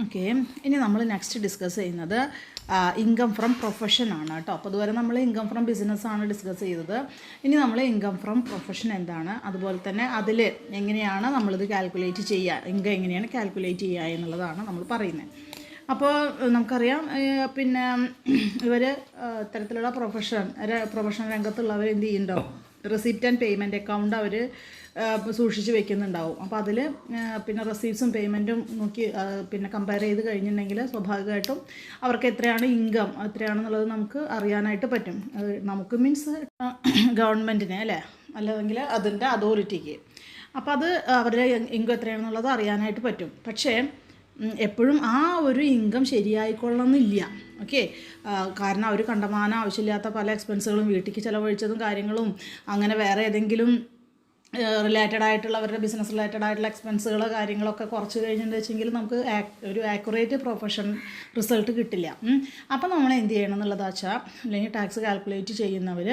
Okay, ഇനി നമ്മൾ next discuss ചെയ്യുന്നത് ഇൻകം ഫ്രം പ്രൊഫഷൻ ആണ് കേട്ടോ. അപ്പോൾ അതുവരെ നമ്മൾ ഇൻകം ഫ്രം ബിസിനസ്സാണ് ഡിസ്കസ് ചെയ്തത്. ഇനി നമ്മൾ ഇൻകം ഫ്രം പ്രൊഫഷൻ എന്താണ്, അതുപോലെ തന്നെ അതിൽ എങ്ങനെയാണ് നമ്മളിത് കാൽക്കുലേറ്റ് ചെയ്യുക, ഇൻകം എങ്ങനെയാണ് കാൽക്കുലേറ്റ് ചെയ്യുക എന്നുള്ളതാണ് നമ്മൾ പറയുന്നത്. അപ്പോൾ നമുക്കറിയാം, പിന്നെ ഇവർ ഇത്തരത്തിലുള്ള പ്രൊഫഷൻ രംഗത്തുള്ളവർ എന്ത് ചെയ്യുന്നുണ്ടാവും, റെസിപ്റ്റ് ആൻഡ് പേയ്മെൻറ്റ് അക്കൗണ്ട് അവർ സൂക്ഷിച്ച് വെക്കുന്നുണ്ടാവും. അപ്പോൾ അതിൽ പിന്നെ റെസീപ്റ്റ്സും പേയ്മെൻറ്റും നോക്കി പിന്നെ കമ്പയർ ചെയ്ത് കഴിഞ്ഞിട്ടുണ്ടെങ്കിൽ സ്വാഭാവികമായിട്ടും അവർക്ക് എത്രയാണ് ഇൻകം, എത്രയാണെന്നുള്ളത് നമുക്ക് അറിയാനായിട്ട് പറ്റും. നമുക്ക് മീൻസ് ഗവൺമെൻറ്റിന് അല്ലേ, അല്ലെങ്കിൽ അതിൻ്റെ അതോറിറ്റിക്ക്. അപ്പോൾ അത് അവരുടെ ഇൻകം എത്രയാണെന്നുള്ളത് അറിയാനായിട്ട് പറ്റും. പക്ഷേ എപ്പോഴും ആ ഒരു ഇൻകം ശരിയായിക്കൊള്ളണമെന്നില്ല. ഓക്കെ, കാരണം അവർ കണ്ടമാനം ആവശ്യമില്ലാത്ത പല എക്സ്പെൻസുകളും വീട്ടിലേക്ക് ചിലവഴിച്ചതും കാര്യങ്ങളും അങ്ങനെ വേറെ ഏതെങ്കിലും റിലേറ്റഡ് ആയിട്ടുള്ള അവരുടെ ബിസിനസ് റിലേറ്റഡ് ആയിട്ടുള്ള എക്സ്പെൻസുകൾ കാര്യങ്ങളൊക്കെ കുറച്ച് കഴിഞ്ഞെന്ന് വെച്ചെങ്കിൽ നമുക്ക് ഒരു ആക്യുറേറ്റ് പ്രൊഫഷൻ റിസൾട്ട് കിട്ടില്ല. അപ്പോൾ നമ്മൾ എന്ത് ചെയ്യണം എന്നുള്ളതാ വെച്ചാൽ, അല്ലെങ്കിൽ ടാക്സ് കാൽക്കുലേറ്റ് ചെയ്യുന്നവർ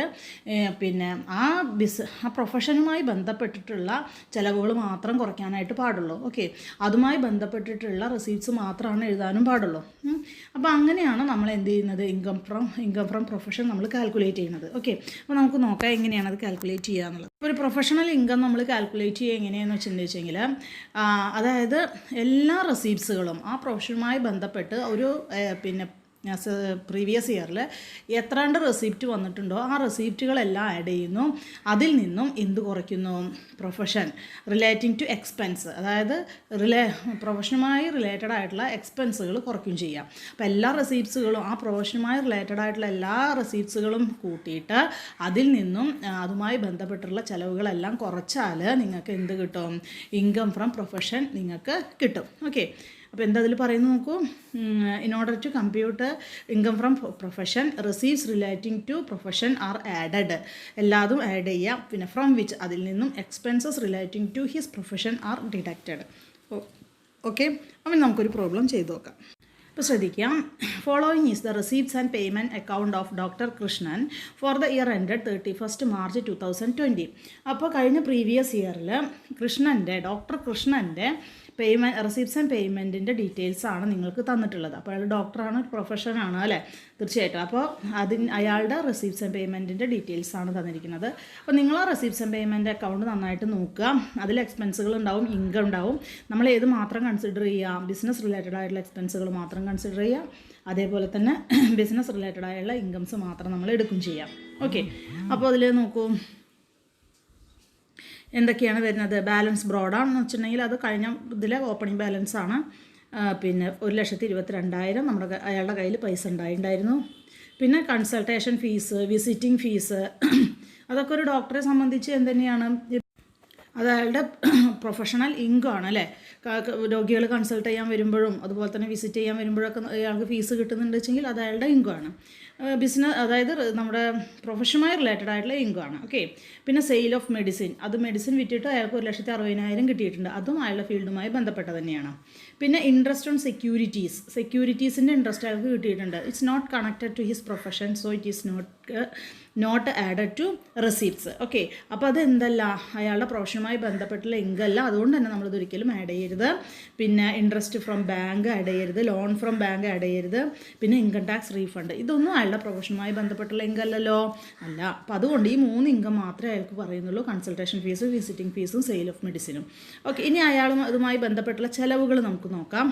പിന്നെ ആ പ്രൊഫഷനുമായി ബന്ധപ്പെട്ടിട്ടുള്ള ചിലവുകൾ മാത്രം കുറയ്ക്കാനായിട്ട് പാടുള്ളൂ. ഓക്കെ, അതുമായി ബന്ധപ്പെട്ടിട്ടുള്ള റെസീപ്റ്റ്സ് മാത്രമാണ് എഴുതാനും പാടുള്ളൂ. അപ്പോൾ അങ്ങനെയാണ് നമ്മൾ എന്ത് ചെയ്യുന്നത്, ഇൻകം ഫ്രം പ്രൊഫഷൻ നമ്മൾ കാൽക്കുലേറ്റ് ചെയ്യുന്നത്. ഓക്കെ, അപ്പോൾ നമുക്ക് നോക്കാം എങ്ങനെയാണ് അത് കാൽക്കുലേറ്റ് ചെയ്യുക എന്നുള്ളത്. ഒരു പ്രൊഫഷണൽ ഇൻകം നമ്മൾ കാൽക്കുലേറ്റ് ചെയ്യുക എങ്ങനെയാണെന്ന് വെച്ചിട്ടുണ്ടെങ്കിൽ, അതായത് എല്ലാ റെസീപ്റ്റ്സുകളും ആ പ്രൊഫഷനുമായി ബന്ധപ്പെട്ട് ഒരു പിന്നെ പ്രീവിയസ് ഇയറിൽ എത്രാണ്ട് റെസിപ്റ്റ് വന്നിട്ടുണ്ടോ ആ റെസിപ്റ്റുകളെല്ലാം ആഡ് ചെയ്യുന്നു. അതിൽ നിന്നും എന്ത് കുറയ്ക്കുന്നു, പ്രൊഫഷൻ റിലേറ്റിംഗ് ടു എക്സ്പെൻസ്, അതായത് പ്രൊഫഷനുമായി റിലേറ്റഡ് ആയിട്ടുള്ള എക്സ്പെൻസുകൾ കുറയ്ക്കും ചെയ്യാം. അപ്പോൾ എല്ലാ റെസിപ്റ്റ്സുകളും ആ പ്രൊഫഷനുമായി റിലേറ്റഡ് ആയിട്ടുള്ള എല്ലാ റെസിപ്റ്റ്സുകളും കൂട്ടിയിട്ട് അതിൽ നിന്നും അതുമായി ബന്ധപ്പെട്ടുള്ള ചിലവുകളെല്ലാം കുറച്ചാൽ നിങ്ങൾക്ക് എന്ത് കിട്ടും, ഇൻകം ഫ്രം പ്രൊഫഷൻ നിങ്ങൾക്ക് കിട്ടും. ഓക്കെ, അപ്പോൾ എന്താ അതിൽ പറയുന്നത് നോക്കൂ. In order to compute income from profession, receives relating to profession are added, എല്ലാതും ആഡ് ചെയ്യാം. പിന്നെ ഫ്രം വിച്ച്, അതിൽ നിന്നും expenses relating to his profession are deducted. Okay, അപ്പം നമുക്കൊരു പ്രോബ്ലം ചെയ്തു നോക്കാം. ഇപ്പോൾ ശ്രദ്ധിക്കാം. Following is the receipts and payment account of doctor Krishnan for the year ended 31 March 2020. അപ്പോൾ കഴിഞ്ഞ പ്രീവിയസ് ഇയറിൽ ഡോക്ടർ കൃഷ്ണൻ്റെ റെസീപ്റ്റ്സ് ആൻഡ് പേയ്മെൻറ്റിൻ്റെ ഡീറ്റെയിൽസാണ് നിങ്ങൾക്ക് തന്നിട്ടുള്ളത്. അപ്പോൾ അയാൾ ഡോക്ടറാണ്, പ്രൊഫഷനാണ് അല്ലേ, തീർച്ചയായിട്ടും. അപ്പോൾ അയാളുടെ റെസീപ്റ്റ്സ് ആൻഡ് പേയ്മെൻറ്റിൻ്റെ ഡീറ്റെയിൽസാണ് തന്നിരിക്കുന്നത്. അപ്പോൾ നിങ്ങൾ ആ റെസീപ്റ്റ്സ് ആൻഡ് പേയ്മെൻറ്റ് അക്കൗണ്ട് നന്നായിട്ട് നോക്കുക. അതിൽ എക്സ്പെൻസുകൾ ഉണ്ടാവും, ഇൻകം ഉണ്ടാവും. നമ്മൾ ഏത് മാത്രം കൺസിഡർ ചെയ്യുക, ബിസിനസ് റിലേറ്റഡ് ആയിട്ടുള്ള എക്സ്പെൻസുകൾ മാത്രം കൺസിഡർ ചെയ്യുക. അതേപോലെ തന്നെ ബിസിനസ് റിലേറ്റഡ് ആയുള്ള ഇൻകംസ് മാത്രം നമ്മൾ എടുക്കും ചെയ്യാം. ഓക്കെ, അപ്പോൾ അതിൽ നോക്കൂ എന്തൊക്കെയാണ് വരുന്നത്. ബാലൻസ് ബ്രോഡാണെന്ന് വെച്ചിട്ടുണ്ടെങ്കിൽ അത് കഴിഞ്ഞ ഇതിലെ ഓപ്പണിംഗ് ബാലൻസ് ആണ്. പിന്നെ 1,22,000 അയാളുടെ കയ്യിൽ പൈസ ഉണ്ടായിരുന്നു. പിന്നെ കൺസൾട്ടേഷൻ ഫീസ്, വിസിറ്റിംഗ് ഫീസ്, അതൊക്കെ ഒരു ഡോക്ടറെ സംബന്ധിച്ച് എന്തുതന്നെയാണ്, അത് അയാളുടെ പ്രൊഫഷണൽ ഇൻകം ആണ് അല്ലേ. രോഗികൾ കൺസൾട്ട് ചെയ്യാൻ വരുമ്പോഴും അതുപോലെ തന്നെ വിസിറ്റ് ചെയ്യാൻ വരുമ്പോഴൊക്കെ അയാൾക്ക് ഫീസ് കിട്ടുന്നുണ്ട് വെച്ചെങ്കിൽ അത് അയാളുടെ ഇൻകം ആണ്. ബിസിനസ്, അതായത് നമ്മുടെ പ്രൊഫഷനുമായി റിലേറ്റഡ് ആയിട്ടുള്ള ഇൻകം ആണ്. ഓക്കെ, പിന്നെ സെയിൽ ഓഫ് മെഡിസിൻ, അത് മെഡിസിൻ വിറ്റിട്ട് അയാൾക്ക് 1,60,000 കിട്ടിയിട്ടുണ്ട്, അതും അയാളുടെ ഫീൽഡുമായി ബന്ധപ്പെട്ട തന്നെയാണ്. പിന്നെ ഇൻട്രസ്റ്റ് ഓൺ സെക്യൂരിറ്റീസിൻ്റെ ഇൻട്രസ്റ്റ് അയാൾക്ക് കിട്ടിയിട്ടുണ്ട്. It's not connected to his profession, so it is not added to receipts. Okay, അപ്പോൾ അതെന്തല്ല, അയാളുടെ പ്രൊഫഷനുമായി ബന്ധപ്പെട്ടുള്ള ഇൻകം അല്ല, അതുകൊണ്ട് തന്നെ നമ്മളിതൊരിക്കലും ആഡ് ചെയ്യരുത്. പിന്നെ ഇൻട്രസ്റ്റ് ഫ്രം ബാങ്ക് ആഡ് ചെയ്യരുത്, ലോൺ ഫ്രം ബാങ്ക് ആഡ് ചെയ്യരുത്. പിന്നെ ഇൻകം ടാക്സ് റീഫണ്ട്, ഇതൊന്നും അയാളുടെ പ്രൊഫഷനുമായി ബന്ധപ്പെട്ടുള്ള ഇൻകം അല്ലല്ലോ, അല്ല. അപ്പോൾ അതുകൊണ്ട് ഈ 3 ഇൻകം മാത്രമേ അയാൾക്ക് പറയുന്നുള്ളൂ, കൺസൾട്ടേഷൻ ഫീസ്, വിസിറ്റിംഗ് ഫീസും സെയിൽ ഓഫ് മെഡിസിനും. ഓക്കെ, ഇനി അയാളും അതുമായി ബന്ധപ്പെട്ടുള്ള ചിലവുകൾ നമുക്ക് നോക്കാം.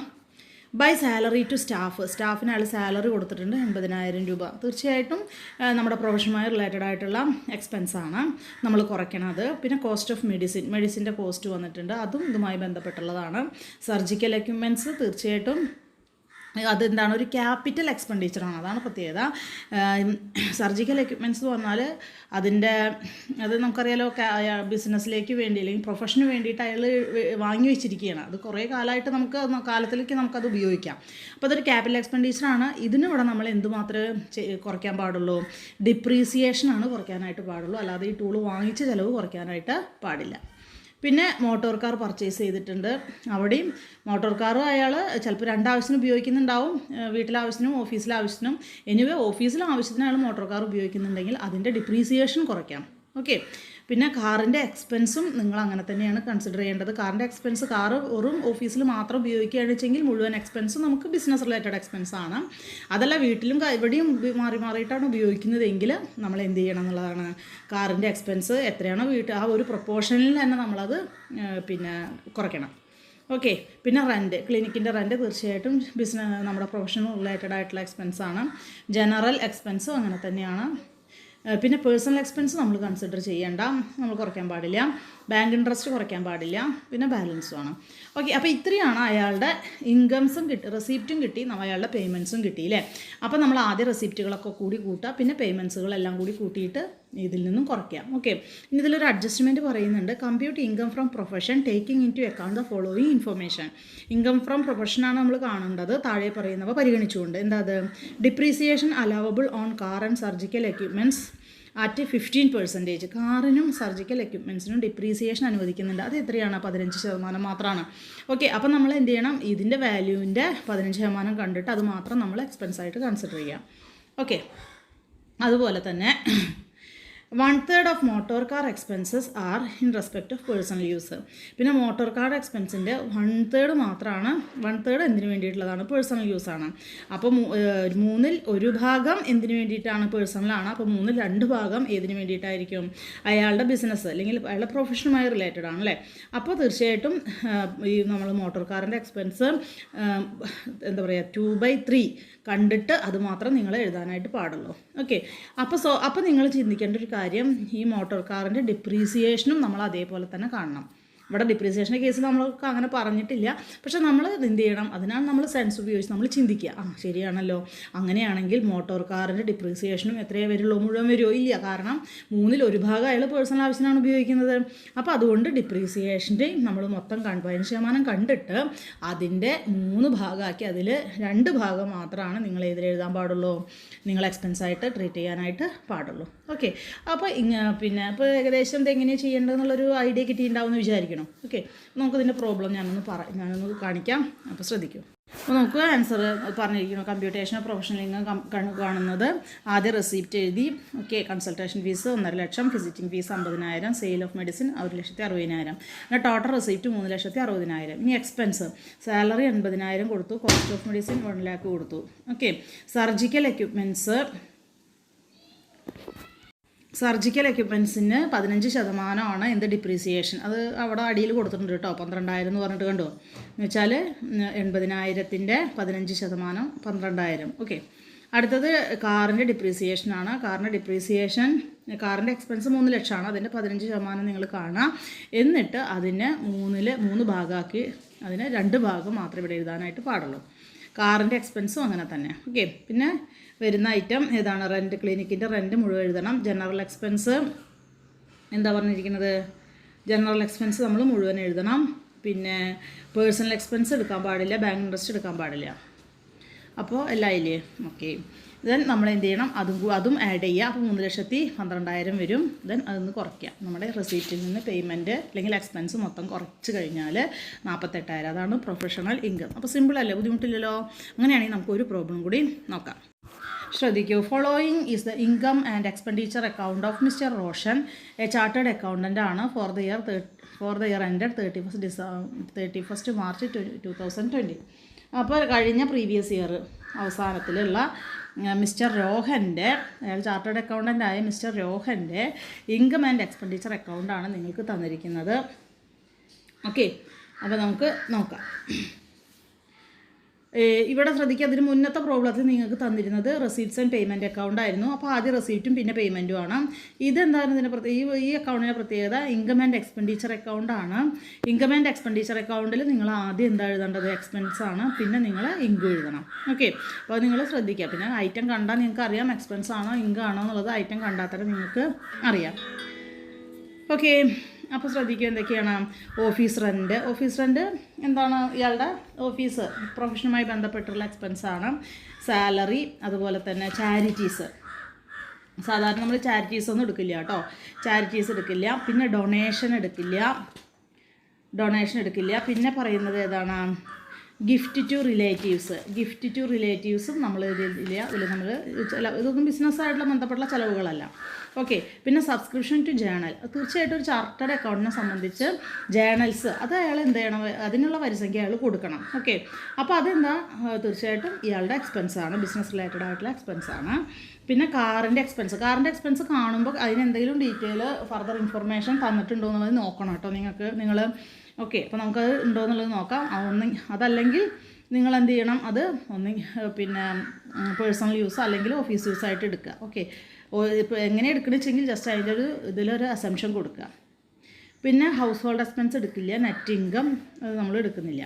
ബൈ സാലറി ടു സ്റ്റാഫിന് അയാൾ സാലറി കൊടുത്തിട്ടുണ്ട് 80,000 രൂപ. തീർച്ചയായിട്ടും നമ്മുടെ പ്രൊഫഷനുമായി റിലേറ്റഡ് ആയിട്ടുള്ള എക്സ്പെൻസാണ് നമ്മൾ കുറയ്ക്കണത്. പിന്നെ കോസ്റ്റ് ഓഫ് മെഡിസിൻ്റെ കോസ്റ്റ് വന്നിട്ടുണ്ട്, അതും ഇതുമായി ബന്ധപ്പെട്ടുള്ളതാണ്. സർജിക്കൽ എക്യുപ്മെൻറ്റ്സ് തീർച്ചയായിട്ടും അതെന്താണ്, ഒരു ക്യാപിറ്റൽ എക്സ്പെൻഡിച്ചറാണ്, അതാണ് പ്രത്യേകത. സർജിക്കൽ എക്യുപ്മെൻറ്റ്സ് എന്ന് പറഞ്ഞാൽ അത് നമുക്കറിയാലോ, ബിസിനസ്സിലേക്ക് വേണ്ടി അല്ലെങ്കിൽ പ്രൊഫഷന് വേണ്ടിയിട്ട് അയാൾ വാങ്ങി വെച്ചിരിക്കുകയാണ്. അത് കുറേ കാലമായിട്ട് നമുക്കത് ഉപയോഗിക്കാം. അപ്പോൾ അതൊരു ക്യാപിറ്റൽ എക്സ്പെൻഡിച്ചറാണ്. ഇതിനിവിടെ നമ്മൾ എന്തുമാത്രമേ കുറയ്ക്കാൻ പാടുള്ളൂ, ഡിപ്രീസിയേഷനാണ് കുറയ്ക്കാനായിട്ട് പാടുള്ളൂ, അല്ലാതെ ഈ ടൂൾ വാങ്ങിച്ച ചിലവ് കുറയ്ക്കാനായിട്ട് പാടില്ല. പിന്നെ മോട്ടോർ കാർ പർച്ചേസ് ചെയ്തിട്ടുണ്ട്, അവിടെയും മോട്ടോർ കാർ അയാൾ ചിലപ്പോൾ 2 ആവശ്യത്തിന് ഉപയോഗിക്കുന്നുണ്ടാവും, വീട്ടിലെ ആവശ്യത്തിനും ഓഫീസിലെ ആവശ്യത്തിനും. എനിവേ ഓഫീസിലെ ആവശ്യത്തിന് അയാൾ മോട്ടോർ കാർ ഉപയോഗിക്കുന്നുണ്ടെങ്കിൽ അതിൻ്റെ ഡിപ്രീസിയേഷൻ കുറയ്ക്കാം. ഓക്കെ, പിന്നെ കാറിൻ്റെ എക്സ്പെൻസും നിങ്ങൾ അങ്ങനെ തന്നെയാണ് കൺസിഡർ ചെയ്യേണ്ടത്. കാറിൻ്റെ എക്സ്പെൻസ് കാറ് വെറും ഓഫീസിൽ മാത്രം ഉപയോഗിക്കുകയാണെന്ന് വെച്ചെങ്കിൽ മുഴുവൻ എക്സ്പെൻസും നമുക്ക് ബിസിനസ് റിലേറ്റഡ് എക്സ്പെൻസ് ആണ്. അതല്ല വീട്ടിലും എവിടെയും മാറിയിട്ടാണ് ഉപയോഗിക്കുന്നതെങ്കിൽ നമ്മൾ എന്ത് ചെയ്യണം എന്നുള്ളതാണ്, കാറിൻ്റെ എക്സ്പെൻസ് എത്രയാണോ ആ ഒരു പ്രൊപ്പോർഷനിൽ തന്നെ നമ്മളത് പിന്നെ കുറയ്ക്കണം. ഓക്കെ. പിന്നെ റെൻറ്റ്, ക്ലിനിക്കിൻ്റെ റെൻറ്റ് തീർച്ചയായിട്ടും നമ്മുടെ പ്രൊഫഷണൽ റിലേറ്റഡ് ആയിട്ടുള്ള എക്സ്പെൻസാണ്. ജനറൽ എക്സ്പെൻസും അങ്ങനെ തന്നെയാണ്. പിന്നെ പേഴ്സണൽ എക്സ്പെൻസ് നമ്മൾ കൺസിഡർ ചെയ്യേണ്ട, നമ്മൾ കുറയ്ക്കാൻ പാടില്ല. ബാങ്ക് ഇൻട്രസ്റ്റ് കുറയ്ക്കാൻ പാടില്ല. പിന്നെ ബാലൻസും ആണ്. ഓക്കെ. അപ്പോൾ ഇത്രയാണ് അയാളുടെ ഇൻകംസും കിട്ടി, റെസിപ്റ്റും കിട്ടി, അയാളുടെ പേയ്മെൻറ്റ്സും കിട്ടിയില്ലേ. അപ്പോൾ നമ്മൾ ആദ്യം റെസിപ്റ്റുകളൊക്കെ കൂടി കൂട്ടുക, പിന്നെ പേയ്മെൻറ്റ്സുകളെല്ലാം കൂടി കൂട്ടിയിട്ട് ഇതിൽ നിന്നും കുറയ്ക്കാം. ഓക്കെ. ഇനി ഇതിലൊരു അഡ്ജസ്റ്റ്മെൻറ്റ് പറയുന്നുണ്ട്. Compute income from profession taking into account the following information. Income from പ്രൊഫഷനാണ് നമ്മൾ കാണേണ്ടത്. താഴെ പറയുന്നവ പരിഗണിച്ചുകൊണ്ട് എന്താ അത്, depreciation allowable on car and surgical equipments at 15%. കാറിനും സർജിക്കൽ എക്യുപ്മെൻറ്റ്സിനും ഡിപ്രീസിയേഷൻ അനുവദിക്കുന്നുണ്ട്. അത് എത്രയാണ്? 15% മാത്രമാണ്. ഓക്കെ. അപ്പം നമ്മൾ എന്ത് ചെയ്യണം, ഇതിൻ്റെ വാല്യൂവിൻ്റെ 15% കണ്ടിട്ട് അത് മാത്രം നമ്മൾ എക്സ്പെൻസായിട്ട് കൺസിഡർ ചെയ്യാം. ഓക്കെ. അതുപോലെ തന്നെ 1/3 of motor car expenses are in respect of personal use. പിന്നെ മോട്ടോർ കാർ എക്സ്പെൻസിൻ്റെ 1/3 മാത്രമാണ്. 1/3 എന്തിനു വേണ്ടിയിട്ടുള്ളതാണ്? പേഴ്സണൽ യൂസാണ്. അപ്പോൾ 1/3 ഭാഗം എന്തിനു വേണ്ടിയിട്ടാണ്? പേഴ്സണലാണ്. അപ്പോൾ 2 ഭാഗം ഏതിനു വേണ്ടിയിട്ടായിരിക്കും? അയാളുടെ ബിസിനസ് അല്ലെങ്കിൽ അയാളുടെ പ്രൊഫഷനുമായി റിലേറ്റഡ് ആണ് അല്ലേ. അപ്പോൾ തീർച്ചയായിട്ടും ഈ നമ്മൾ മോട്ടോർ കാറിൻ്റെ എക്സ്പെൻസ് എന്താ പറയുക 2/3 കണ്ടിട്ട് അത് മാത്രം നിങ്ങൾ എഴുതാനായിട്ട് പാടുള്ളൂ. ഓക്കെ. അപ്പോൾ നിങ്ങൾ ചിന്തിക്കേണ്ട ഒരു കാര്യം, ഈ മോട്ടോർ കാറിൻ്റെ ഡിപ്രീസിയേഷനും നമ്മൾ അതേപോലെ തന്നെ കാണണം. ഇവിടെ ഡിപ്രീസിയേഷൻ്റെ കേസ് നമ്മൾക്ക് അങ്ങനെ പറഞ്ഞിട്ടില്ല. പക്ഷേ നമ്മൾ എന്ത് ചെയ്യണം, അതിനാണ് നമ്മൾ സെൻസ് ഉപയോഗിച്ച് നമ്മൾ ചിന്തിക്കുക. ശരിയാണല്ലോ, അങ്ങനെയാണെങ്കിൽ മോട്ടോർ കാറിൻ്റെ ഡിപ്രീസിയേഷനും എത്രയേ വരുള്ളൂ? മുഴുവൻ വരുമോ? ഇല്ല. കാരണം 1/3 ഭാഗം അയാൾ പേഴ്സണൽ ആവശ്യത്തിനാണ് ഉപയോഗിക്കുന്നത്. അപ്പോൾ അതുകൊണ്ട് ഡിപ്രീസിയേഷൻ്റെ നമ്മൾ മൊത്തം 15% കണ്ടിട്ട് അതിൻ്റെ 3 ഭാഗമാക്കി അതിൽ 2 ഭാഗം മാത്രമാണ് നിങ്ങൾ എഴുതാൻ പാടുള്ളൂ, നിങ്ങൾ എക്സ്പെൻസായിട്ട് ട്രീറ്റ് ചെയ്യാനായിട്ട് പാടുള്ളൂ. ഓക്കെ. അപ്പോൾ പിന്നെ ഇപ്പോൾ ഏകദേശം ഇതെങ്ങനെയാണ് ചെയ്യേണ്ടതെന്നുള്ളൊരു ഐഡിയ കിട്ടിയിട്ടുണ്ടാവുമെന്ന് വിചാരിക്കണം. ഓക്കെ. നമുക്കിതിൻ്റെ പ്രോബ്ലം ഞാനൊന്ന് കാണിക്കാം. അപ്പോൾ ശ്രദ്ധിക്കൂ. അപ്പോൾ നമുക്ക് ആൻസർ പറഞ്ഞിരിക്കുന്നു. കമ്പ്യൂട്ടേഷൻ പ്രൊഫഷണൽ ഇൻകം കാണുന്നത് ആദ്യം റെസിപ്റ്റ് എഴുതി. Okay. Consultation fees 1.5 lakh, visiting fees 50,000, sale of medicine 1,60,000. പിന്നെ ടോട്ടൽ റെസിപ്റ്റ് 3,60,000. ഇനി എക്സ്പെൻസ്, സാലറി 80,000 കൊടുത്തു, കോസ്റ്റ് ഓഫ് മെഡിസിൻ 1 lakh കൊടുത്തു. ഓക്കെ. സർജിക്കൽ എക്യുപ്മെൻറ്റ്സിന് 15% എന്ത് ഡിപ്രീസിയേഷൻ. അത് അവിടെ അടിയിൽ കൊടുത്തിട്ടുണ്ട് കേട്ടോ, 12,000 എന്ന് പറഞ്ഞിട്ട് കണ്ടോ. എന്ന് വെച്ചാൽ 80,000-ൻ്റെ 15% 12,000. ഓക്കെ. അടുത്തത് കാറിൻ്റെ ഡിപ്രീസിയേഷനാണ്. കാറിൻ്റെ എക്സ്പെൻസ് 3 ലക്ഷമാണ്. അതിൻ്റെ 15% നിങ്ങൾ കാണുക. എന്നിട്ട് അതിനെ 3 ഭാഗമാക്കി അതിന് 2 ഭാഗം മാത്രമേ ഇവിടെ എഴുതാനായിട്ട് പാടുള്ളൂ. കാറിൻ്റെ എക്സ്പെൻസും അങ്ങനെ തന്നെ. ഓക്കെ. പിന്നെ വരുന്ന ഐറ്റം ഏതാണ്? റെൻറ്റ്, ക്ലിനിക്കിൻ്റെ റെൻറ്റ് മുഴുവൻ എഴുതണം. ജനറൽ എക്സ്പെൻസ് എന്താ പറഞ്ഞിരിക്കുന്നത്? ജനറൽ എക്സ്പെൻസ് നമ്മൾ മുഴുവൻ എഴുതണം. പിന്നെ പേഴ്സണൽ എക്സ്പെൻസ് എടുക്കാൻ പാടില്ല, ബാങ്ക് ഇൻട്രസ്റ്റ് എടുക്കാൻ പാടില്ല. അപ്പോൾ എല്ലാം ഇല്ലേ? ഓക്കെ. ദെൻ നമ്മൾ എന്ത് ചെയ്യണം, അതും ആഡ് ചെയ്യുക. അപ്പോൾ 3,12,000 വരും. ദെൻ അതൊന്ന് കുറയ്ക്കുക. നമ്മുടെ റെസീപ്റ്റിൽ നിന്ന് പേയ്മെൻറ്റ് അല്ലെങ്കിൽ എക്സ്പെൻസ് മൊത്തം കുറച്ച് കഴിഞ്ഞാൽ 48,000. അതാണ് പ്രൊഫഷണൽ ഇൻകം. അപ്പോൾ സിമ്പിൾ അല്ലേ, ബുദ്ധിമുട്ടില്ലല്ലോ. അങ്ങനെയാണെങ്കിൽ നമുക്കൊരു പ്രോബ്ലം കൂടി നോക്കാം. ശ്രദ്ധിക്കൂ. Following is the income and expenditure account of mister Roshan, a chartered accountant ആണ്, for the year ended 31 March 2020. അപ്പോൾ കഴിഞ്ഞ പ്രീവിയസ് ഇയർ അവസാനത്തിലുള്ള മിസ്റ്റർ രോഹൻ്റെ, അയാൾ ചാർട്ടേഡ് അക്കൗണ്ടൻ്റ് ആയ മിസ്റ്റർ രോഹൻ്റെ ഇൻകം ആൻഡ് എക്സ്പെൻഡിച്ചർ അക്കൗണ്ടാണ് നിങ്ങൾക്ക് തന്നിരിക്കുന്നത്. ഓക്കെ. അപ്പോൾ നമുക്ക് നോക്കാം. ഇവിടെ ശ്രദ്ധിക്കുക, അതിന് മുന്നത്തെ പ്രോബ്ലത്തിൽ നിങ്ങൾക്ക് തന്നിരുന്നത് റെസീപ്റ്റ്സ് ആൻഡ് പേയ്മെൻറ്റ് അക്കൗണ്ട് ആയിരുന്നു. അപ്പോൾ ആദ്യം റെസീപ്റ്റും പിന്നെ പേയ്മെൻറ്റും ആണ്. ഇതെന്താണ് ഇതിൻ്റെ ഈ അക്കൗണ്ടിൻ്റെ പ്രത്യേകത? ഇൻകം ആൻഡ് എക്സ്പെൻഡിച്ചർ അക്കൗണ്ടാണ്. ഇൻകം ആൻഡ് എക്സ്പെൻഡിച്ചർ അക്കൗണ്ടിൽ നിങ്ങൾ ആദ്യം എന്താ എഴുതേണ്ടത്? എക്സ്പെൻസ് ആണ്. പിന്നെ നിങ്ങൾ ഇൻകം എഴുതണം. ഓക്കെ. അപ്പോൾ നിങ്ങൾ ശ്രദ്ധിക്കുക. പിന്നെ ഐറ്റം കണ്ടാൽ നിങ്ങൾക്ക് അറിയാം എക്സ്പെൻസ് ആണോ ഇൻകം ആണോ എന്നുള്ളത്. ഐറ്റം കണ്ടാൽ തന്നെ നിങ്ങൾക്ക് അറിയാം. ഓക്കെ. അപ്പോൾ ശ്രദ്ധിക്കുക എന്തൊക്കെയാണ്? ഓഫീസ് റെൻറ്റ് എന്താണ്? ഇയാളുടെ ഓഫീസ് പ്രൊഫഷനുമായി ബന്ധപ്പെട്ടുള്ള എക്സ്പെൻസാണ്. സാലറി, അതുപോലെ തന്നെ ചാരിറ്റീസ്. സാധാരണ നമ്മൾ ചാരിറ്റീസ് ഒന്നും എടുക്കില്ല കേട്ടോ, ചാരിറ്റീസ് എടുക്കില്ല. പിന്നെ ഡൊണേഷൻ എടുക്കില്ല. പിന്നെ പറയുന്നത് ഏതാണ്? ഗിഫ്റ്റ് ടു റിലേറ്റീവ്സും നമ്മൾ ഇതില്ല. നമ്മൾ ഇതൊന്നും ബിസിനസ്സായിട്ടുള്ള ബന്ധപ്പെട്ടുള്ള ചിലവുകളല്ല. ഓക്കെ. പിന്നെ സബ്സ്ക്രിപ്ഷൻ ടു ജേണൽ, തീർച്ചയായിട്ടും ഒരു ചാർട്ടേഡ് അക്കൗണ്ടിനെ സംബന്ധിച്ച് ജേണൽസ് അത് അയാൾ എന്ത് ചെയ്യണം, അതിനുള്ള വരിസംഖ്യ അയാൾ കൊടുക്കണം. ഓക്കെ. അപ്പോൾ അതെന്താ, തീർച്ചയായിട്ടും ഇയാളുടെ എക്സ്പെൻസാണ്, ബിസിനസ് റിലേറ്റഡ് ആയിട്ടുള്ള എക്സ്പെൻസാണ്. പിന്നെ കാറിൻ്റെ എക്സ്പെൻസ് കാണുമ്പോൾ അതിനെന്തെങ്കിലും ഡീറ്റെയിൽ ഫർദർ ഇൻഫർമേഷൻ തന്നിട്ടുണ്ടോ എന്നുള്ളത് നോക്കണം കേട്ടോ നിങ്ങൾ. ഓക്കെ. അപ്പോൾ നമുക്കത് ഉണ്ടോ എന്നുള്ളത് നോക്കാം. അതല്ലെങ്കിൽ നിങ്ങൾ എന്ത് ചെയ്യണം, അത് പിന്നെ പേഴ്സണൽ യൂസ് അല്ലെങ്കിൽ ഓഫീസ് യൂസായിട്ട് എടുക്കുക. ഓക്കെ. ഇപ്പോൾ എങ്ങനെ എടുക്കണമെന്ന് വെച്ചെങ്കിൽ ജസ്റ്റ് അതിൻ്റെ ഇതിലൊരു അസംഷൻ കൊടുക്കുക. പിന്നെ ഹൗസ് ഹോൾഡ് എക്സ്പെൻസ് എടുക്കില്ല, നെറ്റ് ഇൻകം നമ്മൾ എടുക്കുന്നില്ല.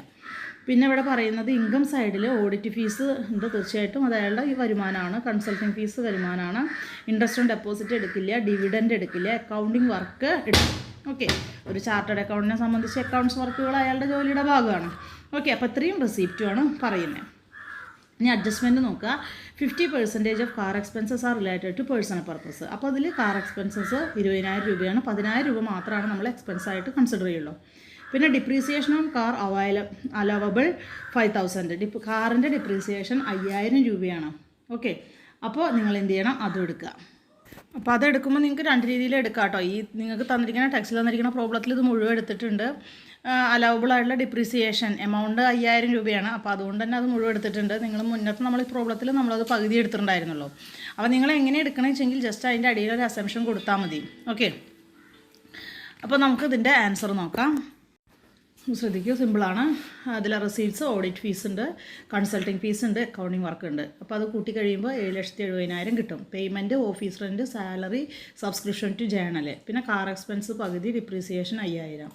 പിന്നെ ഇവിടെ പറയുന്നത് ഇൻകം സൈഡിൽ ഓഡിറ്റ് ഫീസ് ഉണ്ട്, തീർച്ചയായിട്ടും അത് അയാളുടെ ഈ വരുമാനമാണ്. കൺസൾട്ടിങ് ഫീസ് വരുമാനമാണ്. ഇൻട്രസ്റ്റ് ഓൺ ഡെപ്പോസിറ്റ് എടുക്കില്ല, ഡിവിഡൻഡ് എടുക്കില്ല, അക്കൗണ്ടിങ് വർക്ക് എടുക്കും. ഓക്കെ. ഒരു ചാർട്ടേഡ് അക്കൗണ്ടിനെ സംബന്ധിച്ച് അക്കൗണ്ട്സ് വർക്കുകൾ അയാളുടെ ജോലിയുടെ ഭാഗമാണ്. ഓക്കെ. അപ്പോൾ ഇത്രയും റെസിപ്റ്റുമാണ് പറയുന്നത്. ഇനി അഡ്ജസ്റ്റ്മെൻറ്റ് നോക്കുക. 50% of car expenses are related to personal purpose. അപ്പോൾ അതിൽ കാർ എക്സ്പെൻസസ് 20,000 രൂപയാണ്. 10,000 രൂപ മാത്രമാണ് നമ്മൾ എക്സ്പെൻസായിട്ട് കൺസിഡർ ചെയ്യുള്ളൂ. പിന്നെ ഡിപ്രീസിയേഷൻ ഓൺ കാർ അലവബിൾ 5,000. കാറിൻ്റെ ഡിപ്രീസിയേഷൻ 5,000 രൂപയാണ്. ഓക്കെ. അപ്പോൾ നിങ്ങൾ എന്ത് ചെയ്യണം, അതും എടുക്കുക. അപ്പോൾ അതെടുക്കുമ്പോൾ നിങ്ങൾക്ക് രണ്ട് രീതിയിൽ എടുക്കാം കേട്ടോ. ഈ നിങ്ങൾക്ക് തന്നിരിക്കുന്ന ടെക്സ്റ്റിൽ തന്നിരിക്കുന്ന പ്രോബ്ലത്തിൽ ഇത് മുഴുവൻ എടുത്തിട്ടുണ്ട്. അലവബിൾ ആയിട്ടുള്ള ഡിപ്രീസിയേഷൻ എമൗണ്ട് 5,000 രൂപയാണ്. അപ്പോൾ അതുകൊണ്ട് തന്നെ അത് മുഴുവൻ എടുത്തിട്ടുണ്ട്. നിങ്ങൾ മുന്നത്തെ നമ്മൾ ഈ പ്രോബ്ലത്തിൽ നമ്മളത് പകുതി എടുത്തിട്ടുണ്ടായിരുന്നല്ലോ. അപ്പോൾ നിങ്ങൾ എങ്ങനെ എടുക്കണമെന്ന് വെച്ചെങ്കിൽ ജസ്റ്റ് അതിൻ്റെ അടിയിൽ ഒരു അസംഷൻ കൊടുത്താൽ മതി. ഓക്കെ. അപ്പോൾ നമുക്ക് ഇതിൻ്റെ ആൻസർ നോക്കാം. ശ്രദ്ധിക്കൂ, സിമ്പിളാണ്. അതിൽ റെസീപ്റ്റ്സ്, ഓഡിറ്റ് ഫീസ് ഉണ്ട്, കൺസൾട്ടിങ് ഫീസ് ഉണ്ട്, അക്കൗണ്ടിങ് വർക്ക് ഉണ്ട്. അപ്പോൾ അത് കൂട്ടി കഴിയുമ്പോൾ 7,70,000 കിട്ടും. Payment, office rent, salary, subscription to journal, പിന്നെ കാർ എക്സ്പെൻസ് പകുതി, ഡിപ്രീസിയേഷൻ 5,000.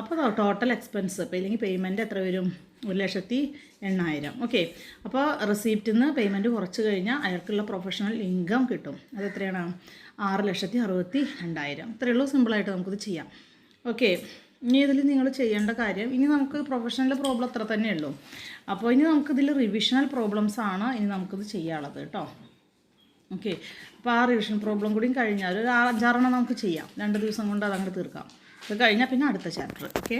അപ്പോൾ ടോട്ടൽ എക്സ്പെൻസ് അല്ലെങ്കിൽ പേയ്മെൻറ്റ് എത്ര വരും, 1,08,000. ഓക്കെ. അപ്പോൾ റെസീപ്റ്റിൽ നിന്ന് പേയ്മെൻറ്റ് കുറച്ച് കഴിഞ്ഞാൽ അയാൾക്കുള്ള പ്രൊഫഷണൽ ഇൻകം കിട്ടും. അത് എത്രയാണ്, 6,62,000. ഇത്രയേ ഉള്ളൂ. സിമ്പിളായിട്ട് നമുക്കിത് ചെയ്യാം. ഓക്കെ. ഇനി ഇതിൽ നിങ്ങൾ ചെയ്യേണ്ട കാര്യം, ഇനി നമുക്ക് പ്രൊഫഷണൽ പ്രോബ്ലം അത്ര തന്നെയുള്ളൂ. അപ്പോൾ ഇനി നമുക്കിതിൽ റിവിഷണൽ പ്രോബ്ലംസ് ആണ് ഇനി നമുക്കിത് ചെയ്യാനുള്ളത് കേട്ടോ. ഓക്കെ. അപ്പോൾ ആ റിവിഷൻ പ്രോബ്ലം കൂടി കഴിഞ്ഞാൽ ഒരു 5-6 നമുക്ക് ചെയ്യാം. 2 ദിവസം കൊണ്ട് അതങ്ങോട്ട് തീർക്കാം. അത് കഴിഞ്ഞാൽ പിന്നെ അടുത്ത ചാപ്റ്റർ. ഓക്കെ.